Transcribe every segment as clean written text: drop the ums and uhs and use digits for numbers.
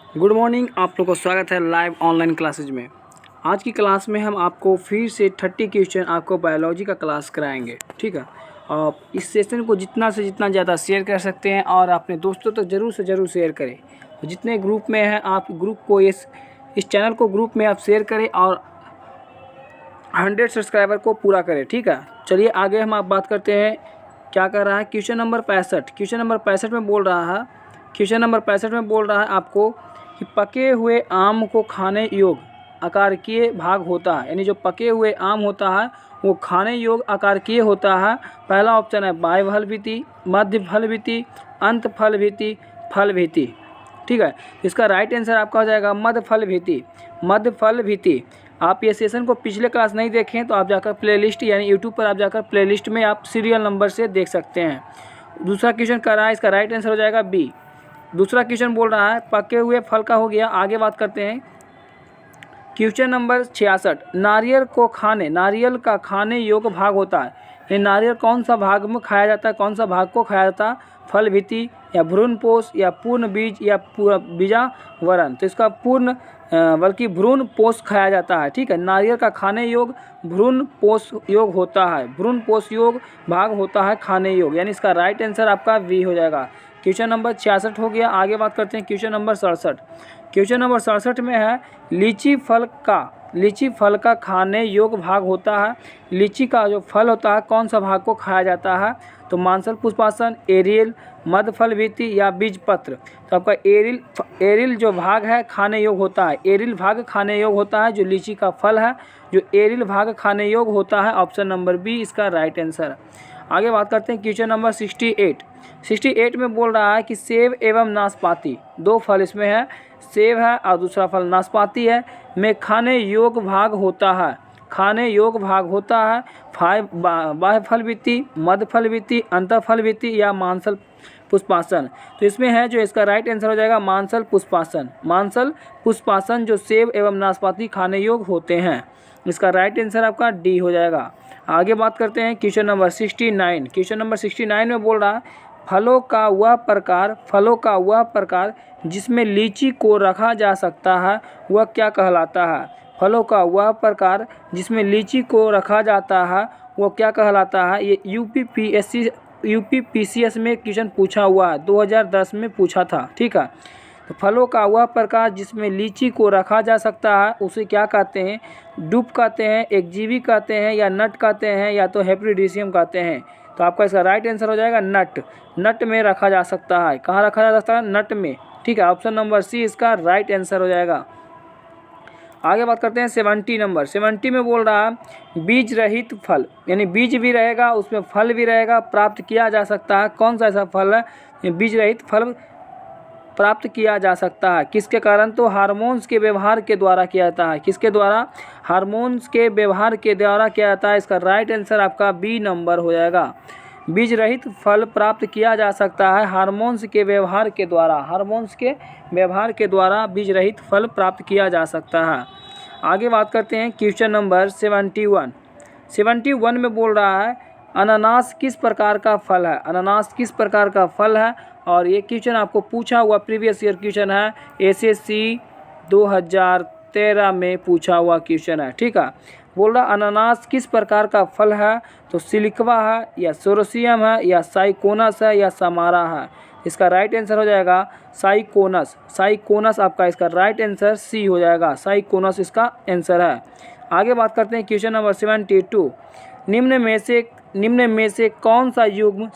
Good morning. आप लोगों को स्वागत है लाइव ऑनलाइन क्लासेज में। आज की क्लास में हम आपको फिर से 30 क्वेश्चन आपको बायोलॉजी का क्लास कराएंगे। ठीक है, आप इस सेशन को जितना से जितना ज़्यादा शेयर कर सकते हैं और अपने दोस्तों तक ज़रूर से ज़रूर शेयर करें। जितने ग्रुप में हैं आप ग्रुप को इस चैनल को ग्रुप में आप शेयर करें और 100 सब्सक्राइबर को पूरा करें। ठीक है, चलिए आगे हम आप बात करते हैं क्या कर रहा है। क्वेश्चन नंबर 65 में बोल रहा है आपको कि पके हुए आम को खाने योग्य आकारिकीय भाग होता है। यानी जो पके हुए आम होता है वो खाने योग्य आकारिकीय होता है। पहला ऑप्शन है बाह्य फल भित्ति, मध्य फल भित्ति, अंत फल भित्ति, फल भित्ति। ठीक है, इसका राइट आंसर आपका हो जाएगा मध्य फल भित्ति। मध्य फल भित्ति। आप ये सेशन को पिछले क्लास नहीं देखें तो आप जाकर प्लेलिस्ट यानी यूट्यूब पर आप जाकर प्लेलिस्ट में आप सीरियल नंबर से देख सकते हैं। दूसरा क्वेश्चन कर रहा है, इसका राइट आंसर हो जाएगा बी। दूसरा क्वेश्चन बोल रहा है पके हुए फल का हो गया। आगे बात करते हैं क्वेश्चन नंबर 66। नारियल का खाने योग्य भाग होता है। ये नारियल कौन सा भाग में खाया जाता है, कौन सा भाग को खाया जाता है? फल भित्ति या भ्रूणपोष या पूर्ण बीज या पूरा बीजावरण। तो इसका बल्कि भ्रूणपोष खाया जाता है। ठीक है, नारियल का खाने योग्य भ्रूणपोष योग होता है। भ्रूणपोष योग भाग होता है खाने योग, यानी इसका राइट आंसर आपका वी हो जाएगा। क्वेश्चन नंबर 66 हो गया। आगे बात करते हैं क्वेश्चन नंबर 67। क्वेश्चन नंबर 67 में है लीची फल का खाने योग्य भाग होता है। लीची का जो फल होता है कौन सा भाग को खाया जाता है? तो मांसल पुष्पासन, एरियल, मध्य फल भित्ति या बीज पत्र। तो आपका एरिल जो भाग है खाने योग्य होता है। एरिल भाग खाने योग्य होता है जो लीची का फल है, जो एरिल भाग खाने योग्य होता है। ऑप्शन नंबर बी इसका राइट आंसर। आगे बात करते हैं क्वेश्चन नंबर 68 में बोल रहा है कि सेब एवं नाशपाती, दो फल इसमें है, सेब है और दूसरा फल नाशपाती है, में खाने योग्य भाग होता है। बाह्य फल भित्ति, मध्य फल भित्ति, अंतर फल भित्ति या मांसल पुष्पासन। तो इसमें है जो इसका राइट आंसर हो जाएगा मांसल पुष्पासन जो सेब एवं नाशपाती खाने योग्य होते हैं। इसका राइट आंसर आपका डी हो जाएगा। आगे बात करते हैं क्वेश्चन नंबर 69। क्वेश्चन नंबर 69 में बोल रहा है फलों का वह प्रकार जिसमें लीची को रखा जा सकता है वह क्या कहलाता है? फलों का वह प्रकार जिसमें लीची को रखा जाता है वो क्या कहलाता है? ये यूपीपीसीएस में क्वेश्चन पूछा हुआ है, 2010 में पूछा था। ठीक है, तो फलों का वह प्रकार जिसमें लीची को रखा जा सकता है उसे क्या कहते हैं? डुप कहते हैं, एकजीवी कहते हैं या नट कहते हैं या तो हेप्रिडिसियम कहते हैं। तो आपका इसका राइट आंसर हो जाएगा नट में रखा जा सकता है। कहाँ रखा जा सकता है? नट में। ठीक है, ऑप्शन नंबर सी इसका राइट आंसर हो जाएगा। आगे बात करते हैं 70 में बोल रहा है बीज रहित फल, यानी बीज भी रहेगा उसमें फल भी रहेगा, प्राप्त किया जा सकता है। कौन सा ऐसा फल है बीज रहित फल प्राप्त किया जा सकता है? किसके कारण? तो हार्मोन्स के व्यवहार के द्वारा किया जाता है। किसके द्वारा? हार्मोन्स के व्यवहार के द्वारा किया जाता है। इसका राइट आंसर आपका बी नंबर हो जाएगा। बीज रहित फल प्राप्त किया जा सकता है हार्मोन्स के व्यवहार के द्वारा बीज रहित फल प्राप्त किया जा सकता है। आगे बात करते हैं क्वेश्चन नंबर 71 में बोल रहा है अनानास किस प्रकार का फल है? और ये क्वेश्चन आपको पूछा हुआ प्रीवियस ईयर क्वेश्चन है, एसएससी 2013 में पूछा हुआ क्वेश्चन है। ठीक है, बोल रहा अनानास किस प्रकार का फल है? तो सिलिकवा है या सोरोसियम है या साइकोनस है या समारा है। इसका राइट आंसर हो जाएगा साइकोनस आपका इसका राइट आंसर सी हो जाएगा। साइकोनस इसका आंसर है। आगे बात करते हैं क्वेश्चन नंबर 72। निम्न में से कौन सा युग्म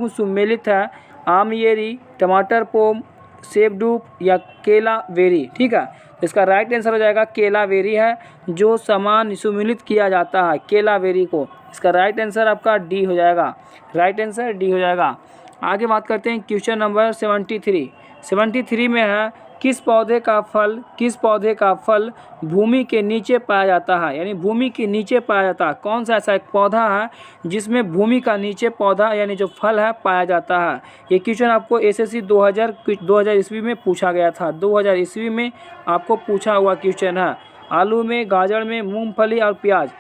सुमेलित है? आमयेरी, टमाटर पोम, सेबडूप या केलावेरी। ठीक है, इसका राइट आंसर हो जाएगा केलावेरी है जो समान सुमेलित किया जाता है केलावेरी को। इसका राइट आंसर आपका डी हो जाएगा। आगे बात करते हैं क्वेश्चन नंबर 73 में है किस पौधे का फल भूमि के नीचे पाया जाता है? यानी भूमि के नीचे पाया जाता है। कौन सा ऐसा एक पौधा है जिसमें भूमि का नीचे पौधा यानी जो फल है पाया जाता है? ये क्वेश्चन आपको एसएससी 2000 ईस्वी में पूछा गया था। 2000 ईस्वी में आपको पूछा हुआ क्वेश्चन है। आलू में, गाजर में, मूंगफली और प्याज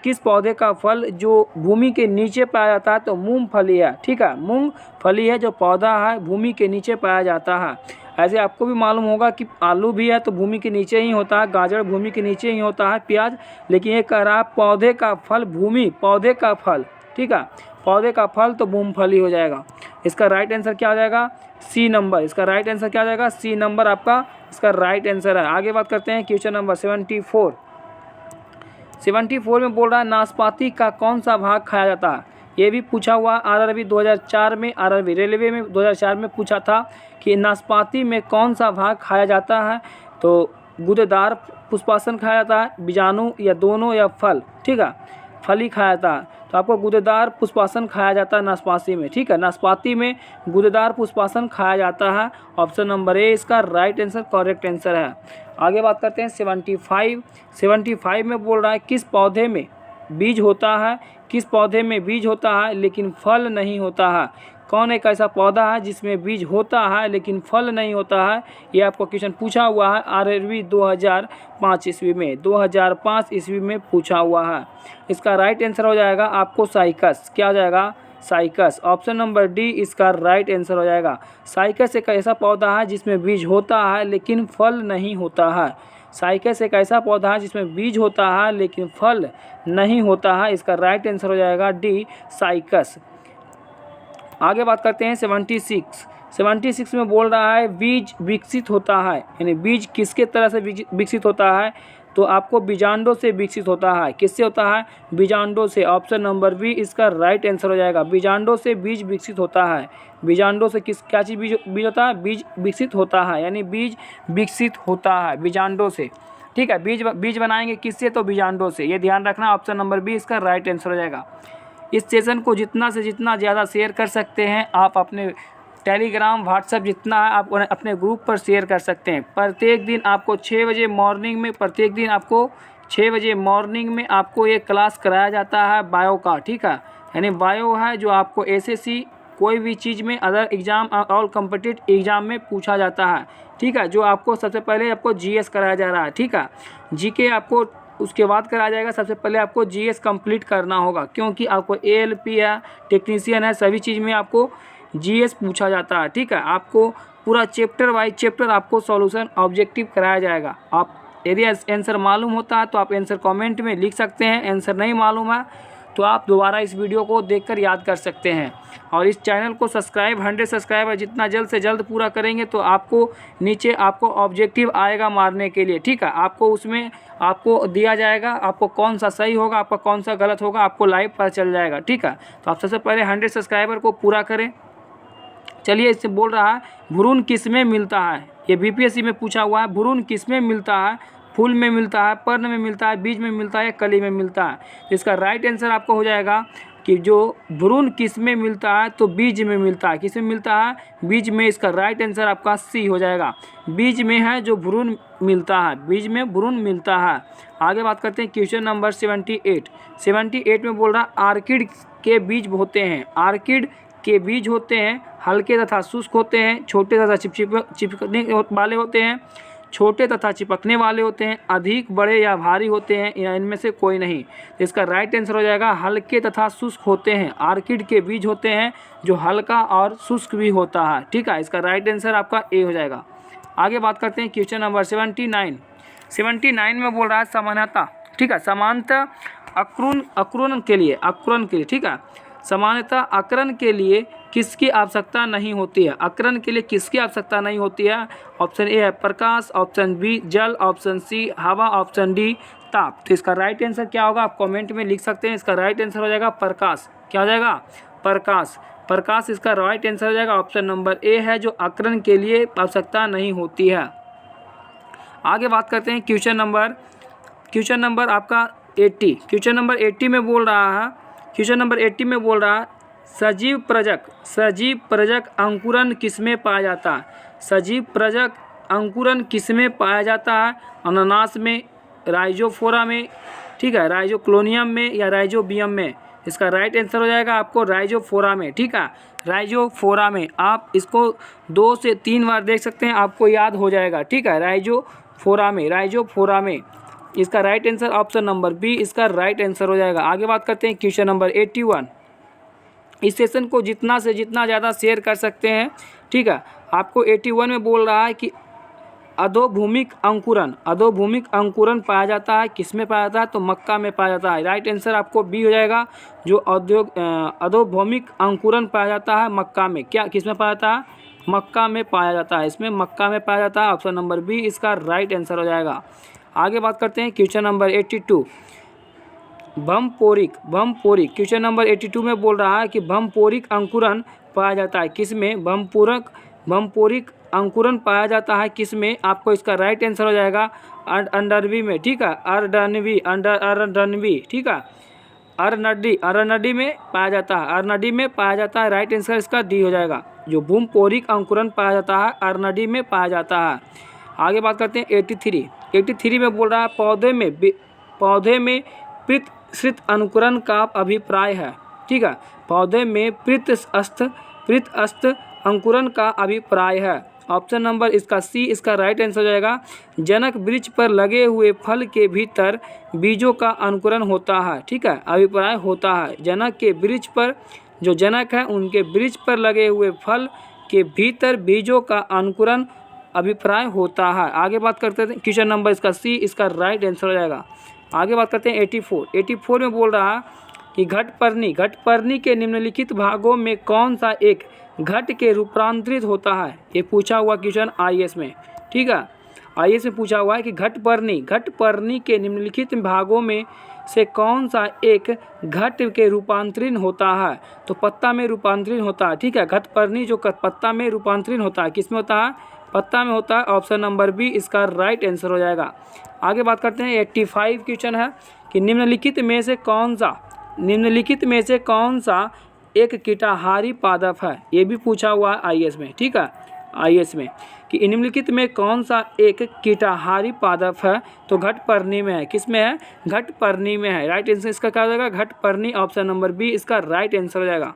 किस पौधे का फल जो भूमि के नीचे पाया जाता है? तो मूंगफली है। ठीक है, मूंगफली है जो पौधा है भूमि के नीचे पाया जाता है। ऐसे आपको भी मालूम होगा कि आलू भी है तो भूमि के नीचे ही होता है, गाजर भूमि के नीचे ही होता है, प्याज, लेकिन ये कह रहा है पौधे का फल भूमि, पौधे का फल, ठीक है, पौधे का फल तो मूंगफली हो जाएगा। इसका राइट आंसर क्या हो जाएगा? C number. इसका राइट आंसर क्या हो जाएगा? सी नंबर आपका इसका राइट आंसर है। आगे बात करते हैं क्वेश्चन नंबर 74। 74 में बोल रहा है नाशपाती का कौन सा भाग खाया जाता है? ये भी पूछा हुआ आरआरबी 2004 में, आरआरबी रेलवे में 2004 में पूछा था कि नाशपाती में कौन सा भाग खाया जाता है। तो गूदेदार पुष्पासन खाया जाता है, बीजाणु या दोनों या फल, ठीक है, फल ही खाया जाता है। तो आपको गूदेदार पुष्पासन खाया जाता है नाशपाती में, ठीक है, नाशपाती में गूदेदार पुष्पासन खाया जाता है। ऑप्शन नंबर ए इसका राइट आंसर, करेक्ट आंसर है। आगे बात करते हैं 75। 75 में बोल रहा है किस पौधे में बीज होता है, किस पौधे में बीज होता है लेकिन फल नहीं होता है? कौन एक ऐसा पौधा है जिसमें बीज होता है लेकिन फल नहीं होता है? ये आपको क्वेश्चन पूछा हुआ है आरआरबी 2005 ईस्वी में, 2005 ईस्वी में पूछा हुआ है। इसका राइट आंसर हो जाएगा आपको साइकस। क्या हो जाएगा? साइकस। ऑप्शन नंबर डी इसका राइट आंसर हो जाएगा। साइकस एक ऐसा पौधा है जिसमें बीज होता है लेकिन फल नहीं होता है। साइकस एक ऐसा पौधा है जिसमें बीज होता है लेकिन फल नहीं होता है। इसका राइट आंसर हो जाएगा डी, साइकस। आगे बात करते हैं 76। 76 में बोल रहा है बीज विकसित होता है, यानी बीज किसके तरह से विकसित होता है? तो आपको बीजांडों से विकसित होता है। किससे होता है? बीजांडों से। ऑप्शन नंबर बी इसका राइट आंसर हो जाएगा। बीजांडों से बीज विकसित होता है। बीजांडों से क्या चीज़ बीज होता है? बीज विकसित होता है, यानी बीज विकसित होता है बीजांडों से, ठीक है। बीज बनाएंगे किससे? तो बीजांडों से। ये ध्यान रखना, ऑप्शन नंबर बी इसका राइट आंसर हो जाएगा। इस सेशन को जितना से जितना ज़्यादा शेयर कर सकते हैं आप, अपने टेलीग्राम, व्हाट्सएप जितना है आप अपने ग्रुप पर शेयर कर सकते हैं। प्रत्येक दिन आपको 6 बजे मॉर्निंग में, प्रत्येक दिन आपको 6 बजे मॉर्निंग में आपको एक क्लास कराया जाता है बायो का, ठीक है, यानी बायो है जो आपको एसएससी कोई भी चीज़ में, other exam, all competitive exam में पूछा जाता है, ठीक है। जो आपको सबसे पहले आपको जीएस कराया जा रहा है, ठीक है, जीके आपको उसके बाद कराया जाएगा। सबसे पहले आपको जीएस कंप्लीट करना होगा, क्योंकि आपको एएलपी है, टेक्नीशियन है, सभी चीज़ में आपको जीएस पूछा जाता है, ठीक है। आपको पूरा चैप्टर वाइज चैप्टर आपको सॉल्यूशन ऑब्जेक्टिव कराया जाएगा। आप यदि आंसर मालूम होता है तो आप आंसर कमेंट में लिख सकते हैं, आंसर नहीं मालूम है तो आप दोबारा इस वीडियो को देखकर याद कर सकते हैं। और इस चैनल को सब्सक्राइब 100 सब्सक्राइबर जितना जल्द से जल्द पूरा करेंगे तो आपको नीचे आपको ऑब्जेक्टिव आएगा मारने के लिए, ठीक है। आपको उसमें आपको दिया जाएगा, आपको कौन सा सही होगा, आपका कौन सा गलत होगा, आपको लाइव पता चल जाएगा, ठीक है। तो आप सबसे पहले 100 सब्सक्राइबर को पूरा करें। चलिए, इससे बोल रहा है भ्रूण किस में मिलता है? ये बीपीएससी में पूछा हुआ है। भ्रूण किस में मिलता है? फूल में मिलता है, पर्ण में मिलता है, बीज में मिलता है या कली में मिलता है? तो इसका राइट आंसर आपको हो जाएगा कि जो भ्रूण किस में मिलता है तो बीज में मिलता है। किस में मिलता है? बीज में। इसका राइट आंसर आपका सी हो जाएगा। बीज में है जो भ्रूण मिलता है, बीज में भ्रूण मिलता है। आगे बात करते हैं क्वेश्चन नंबर 78। 78 में बोल रहा आर्किड के बीज होते हैं, आर्किड के बीज होते हैं, हल्के तथा शुष्क होते हैं, छोटे तथा चिपकने वाले होते हैं, छोटे तथा चिपकने वाले होते हैं, अधिक बड़े या भारी होते हैं, या इनमें से कोई नहीं। तो इसका राइट आंसर हो जाएगा हल्के तथा शुष्क होते हैं। आर्किड के बीज होते हैं जो हल्का और शुष्क भी होता है, ठीक है। इसका राइट आंसर आपका ए हो जाएगा। आगे बात करते हैं क्वेश्चन नंबर 79। 79 में बोल रहा है समानता, ठीक है, समानता अकुरण के लिए, ठीक है, सामान्यतः अकरण के लिए किसकी आवश्यकता नहीं होती है? अकरण के लिए किसकी आवश्यकता नहीं होती है? ऑप्शन ए है प्रकाश, ऑप्शन बी जल, ऑप्शन सी हवा, ऑप्शन डी ताप। तो इसका राइट आंसर क्या होगा आप कमेंट में लिख सकते हैं। इसका राइट आंसर हो जाएगा प्रकाश। क्या हो जाएगा? प्रकाश। प्रकाश इसका राइट आंसर हो जाएगा। ऑप्शन नंबर ए है जो अकरण के लिए आवश्यकता नहीं होती है। आगे बात करते हैं क्वेश्चन नंबर आपका 80। क्वेश्चन नंबर 80 में बोल रहा है, क्वेश्चन नंबर 80 में बोल रहा है सजीव प्रजक अंकुरन किसमें पाया जाता है? सजीव प्रजक अंकुरन किसमें पाया जाता है? अनानास में, राइजोफोरा में, ठीक है, राइजोक्लोनियम में या राइजोबियम में? इसका राइट आंसर हो जाएगा आपको राइजोफोरा में, ठीक है, राइजोफोरा में। आप इसको 2 से 3 बार देख सकते हैं, आपको याद हो जाएगा, ठीक है, राइजोफोरा में। इसका right answer option number B इसका राइट आंसर हो जाएगा। आगे बात करते हैं क्वेश्चन नंबर 81। इस सेशन को जितना से जितना ज़्यादा शेयर कर सकते हैं, ठीक है, आपको 81 में बोल रहा है कि अधोभूमिक अंकुरन पाया जाता है, किस में पाया जाता है? तो मक्का में पाया जाता है। राइट आंसर आपको बी हो जाएगा, जो अधोभूमिक अंकुरन पाया जाता है मक्का में। क्या किस में पाया जाता है? मक्का में पाया जाता है, इसमें मक्का में पाया जाता है। ऑप्शन नंबर बी इसका राइट आंसर हो जाएगा। आगे बात करते हैं क्वेश्चन नंबर 82, भमपोरिक क्वेश्चन नंबर 82 में बोल रहा है कि भमपोरिक अंकुरन पाया जाता है किस में? भमपोरिक अंकुरन पाया जाता है किस में? आपको इसका राइट आंसर हो जाएगा अंडरवी में, ठीक है, अरडनवी, ठीक है, अरनडी में पाया जाता है, अरनडी में पाया जाता है। राइट आंसर इसका डी हो जाएगा, जो भूमपोरिक अंकुरन पाया जाता है अरनडी में पाया जाता है। आगे बात करते हैं 83 में बोल रहा है पौधे में पृथस्थ अंकुरन का अभिप्राय है, ठीक है, पौधे में पृथस्थ अंकुरन का अभिप्राय है। ऑप्शन नंबर इसका सी इसका राइट आंसर हो जाएगा, जनक वृक्ष पर लगे हुए फल के भीतर बीजों का अंकुरन होता है, ठीक है, अभिप्राय होता है। जनक के वृक्ष पर, जो जनक है उनके वृक्ष पर लगे हुए फल के भीतर बीजों का अंकुरन अभिप्राय होता है। आगे बात करते हैं क्वेश्चन नंबर इसका सी इसका राइट आंसर हो जाएगा। आगे बात करते हैं 84 में बोल रहा है कि घटपर्णी के निम्नलिखित भागों में कौन सा एक घट के रूपांतरित होता है? ये पूछा हुआ क्वेश्चन आईएएस में, ठीक है, आईएएस में पूछा हुआ है कि घटपर्णी के निम्नलिखित भागों में से कौन सा एक घट के रूपांतरण होता है? तो पत्ता में रूपांतरण होता है, ठीक है, घटपर्णी जो पत्ता में रूपांतरण होता है, किस में होता है? पत्ता में होता है। ऑप्शन नंबर बी इसका राइट आंसर हो जाएगा। आगे बात करते हैं 85 क्वेश्चन है कि निम्नलिखित में से कौन सा एक कीटाहारी पादप है? ये भी पूछा हुआ है आईएएस में, ठीक है, आईएएस में कि निम्नलिखित में कौन सा एक कीटाहारी पादप है? तो घटपर्णी में है, किस में है? घटपर्णी में है। राइट आंसर इसका क्या हो जाएगा? घटपर्णी। ऑप्शन नंबर बी इसका राइट आंसर हो जाएगा।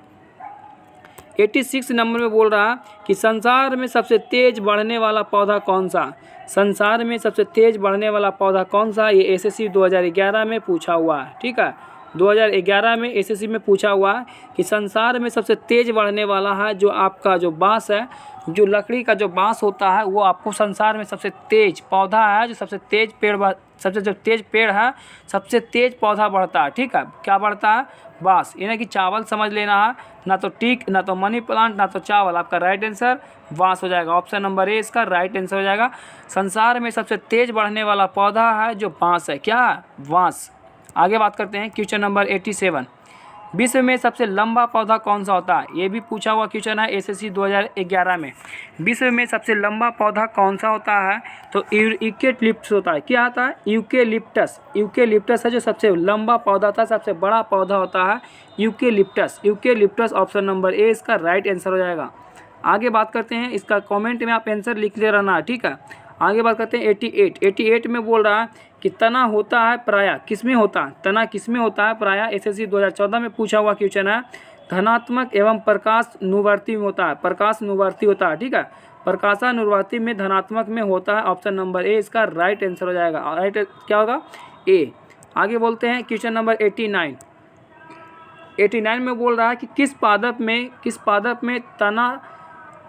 86 नंबर में बोल रहा कि संसार में सबसे तेज बढ़ने वाला पौधा कौन सा? संसार में सबसे तेज बढ़ने वाला पौधा कौन सा? ये एसएससी 2011 में पूछा हुआ है, ठीक है, 2011 में एसएससी में पूछा हुआ है कि संसार में सबसे तेज बढ़ने वाला है जो आपका जो बांस है, जो लकड़ी का जो बांस होता है, वो आपको संसार में सबसे तेज पौधा है, जो सबसे तेज पेड़ है, सबसे तेज पौधा बढ़ता है, ठीक है, क्या बढ़ता है? बांस। यानी कि चावल समझ लेना है, ना तो टीक, ना तो मनी प्लांट, ना तो चावल। आपका राइट आंसर बांस हो जाएगा। ऑप्शन नंबर ए इसका राइट आंसर हो जाएगा। संसार में सबसे तेज बढ़ने वाला पौधा है जो बांस है, क्या है? बांस। आगे बात करते हैं क्वेश्चन नंबर 87, विश्व में सबसे लंबा पौधा कौन सा होता है? ये भी पूछा हुआ क्वेश्चन है एसएससी 2011 में। विश्व में सबसे लंबा पौधा कौन सा होता है? तो यूकेलिप्टस होता है। क्या आता है? यूकेलिप्टस है जो सबसे लंबा पौधा था, सबसे बड़ा पौधा होता है यूकेलिप्टस। ऑप्शन नंबर ए इसका राइट आंसर हो जाएगा। आगे बात करते हैं, इसका कॉमेंट में आप आंसर लिख ले रहना है, ठीक है। आगे बात करते हैं 88 में बोल रहा है कि तना होता है प्रायः किस में होता है? तना किस में होता है प्रायः? एसएससी 2014 में पूछा हुआ क्वेश्चन है। धनात्मक एवं प्रकाशानुवर्ती में होता है, प्रकाशानुवर्ती होता है, ठीक है, प्रकाशानुवर्ती में धनात्मक में होता है। ऑप्शन नंबर ए इसका राइट आंसर हो जाएगा। राइट क्या होगा? ए। आगे बोलते हैं क्वेश्चन नंबर 89 में बोल रहा है कि किस पादप में तना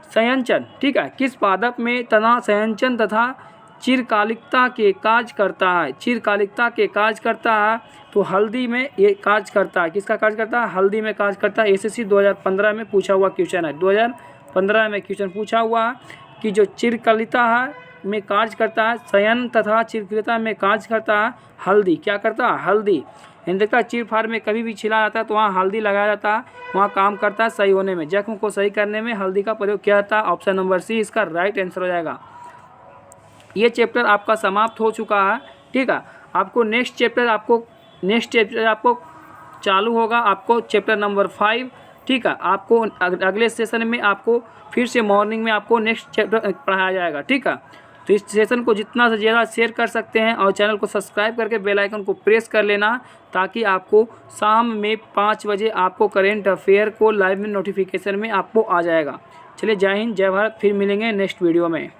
संचयन, ठीक है, किस पादप में तना संचयन तथा चिरकालिकता के कार्य करता है? चिरकालिकता के कार्य करता है तो हल्दी में ये कार्य करता है। किसका कार्य करता है? हल्दी में कार्य करता है। एसएससी 2015 में पूछा हुआ क्वेश्चन है। 2015 में क्वेश्चन पूछा हुआ है कि जो चिरकालिकता है में कार्य करता है, संयन तथा चिरकालिकता में कार्य करता है हल्दी। क्या करता है? हल्दी। देखता है चीर फाड़ में कभी भी छिला जाता है तो वहाँ हल्दी लगाया जाता है, वहाँ काम करता है सही होने में, जख्म को सही करने में हल्दी का प्रयोग किया जाता है। ऑप्शन नंबर सी इसका राइट आंसर हो जाएगा। ये चैप्टर आपका समाप्त हो चुका है, ठीक है। आपको नेक्स्ट चैप्टर आपको चालू होगा, आपको चैप्टर नंबर 5, ठीक है। आपको अगले सेशन में आपको फिर से मॉर्निंग में आपको नेक्स्ट चैप्टर पढ़ाया जाएगा, ठीक है। तो इस सेशन को जितना से ज़्यादा शेयर कर सकते हैं और चैनल को सब्सक्राइब करके बेल आइकन को प्रेस कर लेना, ताकि आपको शाम में 5 बजे आपको करेंट अफेयर को लाइव में नोटिफिकेशन में आपको आ जाएगा। चलिए, जय हिंद, जय भारत। फिर मिलेंगे नेक्स्ट वीडियो में।